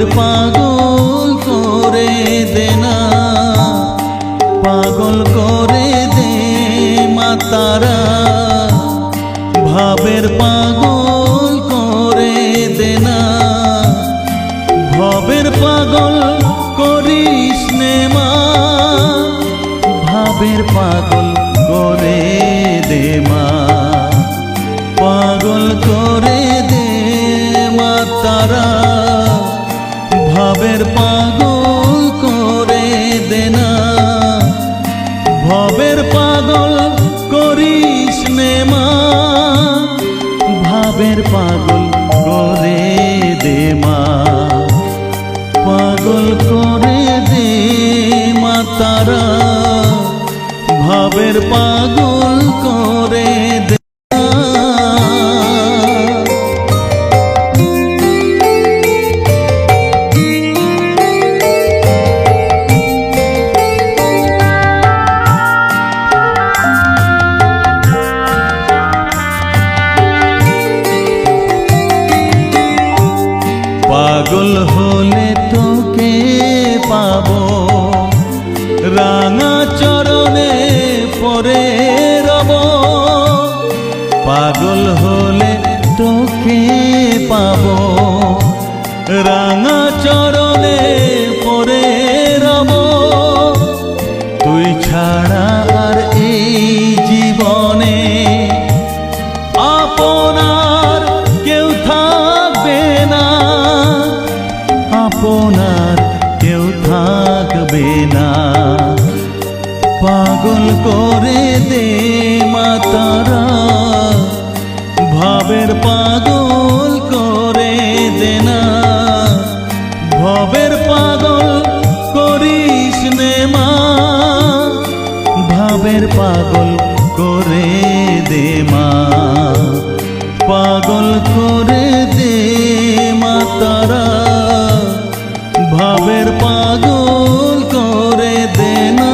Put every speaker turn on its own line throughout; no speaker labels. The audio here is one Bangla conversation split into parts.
ভাবের পাগল করে দে না, পাগল করে দে মা তারা, ভাবের পাগল করে দে না, ভবের পাগল করিস নে মা, ভাবের পাগল করে দে মা, পাগল করে দে মা তারা, ভাবের পাগল করে দে না, ভবের পাগল করিস নে মা, ভাবের পাগল করে দে মা, পাগল করে দে মা তারা, ভাবের পাগল করে দে। পাগল হলে তোকে পাবো রাঙা চরণে পরে রব, পাগল হলে তোকে পাবো রাঙা চরণে পরে রব, তুই ছাড়া আর এই জীবনে আপনার কেউ থাকবে না, আপনার কেউ থাকবে না, পাগল করে দে মা তারা, ভাবের পাগল করে দে না, ভবের পাগল করিস নে মা, ভাবের পাগল করে দে মা, পাগল করে দে মা তারা, ভাবের পাগল করে দে না।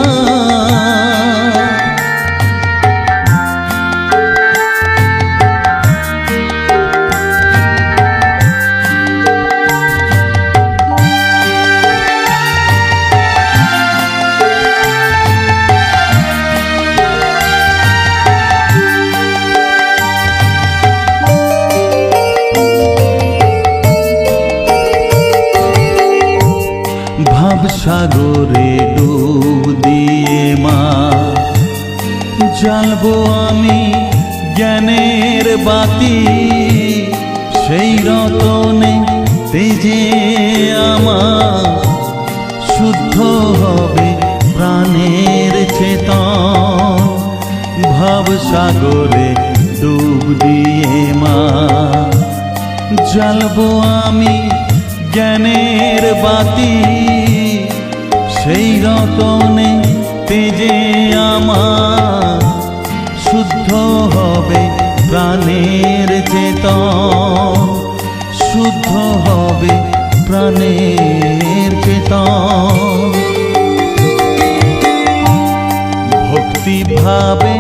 সাগরে ডুব দিয়ে মা জ্বালবো আমি জ্ঞানের বাতি, সেই রতনে তেজে আমার শুদ্ধ হবে প্রাণের চেতন, ভাব সাগরে ডুব দিয়ে মা জ্বালবো আমি জ্ঞানের বাতি, সেই রতনে তেজে আমার শুদ্ধ হবে প্রাণের চেতন, শুদ্ধ হবে প্রাণের চেতন, ভক্তি ভাবে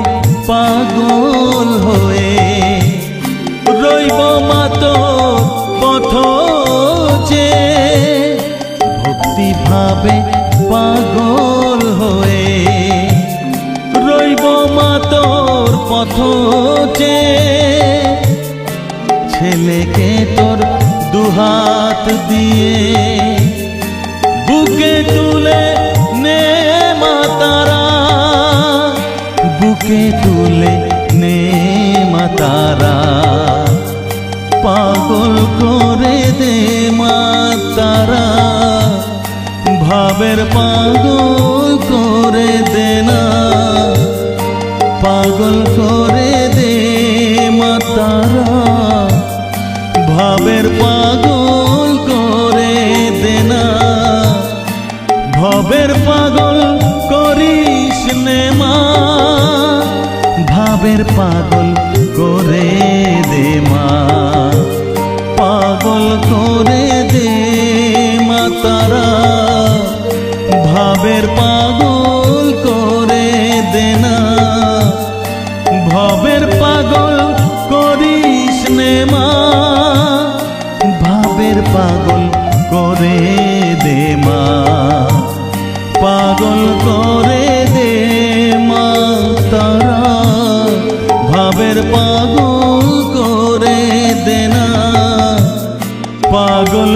পাগল হয়ে রইব মা তোর পথ যে, ভক্তি ভাবে পাগল হয়ে রইব মা তোর পথ যে, ছেলেকে তোর দুহাত দিয়ে বুকে তুলে নে মা তারা, বুকে তুলে নে মা তারা, পাগল করে দে মা তারা, ভাবের পাগল করে দে না, পাগল করে দে মা তারা, ভাবের পাগল করে দে না, ভবের পাগল করিস নে মা, ভাবের পাগল করে দে মা, পাগল করে দে মা তারা, ভাবের পাগল করে দে না, ভবের পাগল করিস নে মা, ভাবের পাগল করে দে মা, পাগল করে দে মা তারা, ভাবের পাগল করে দে না, পাগল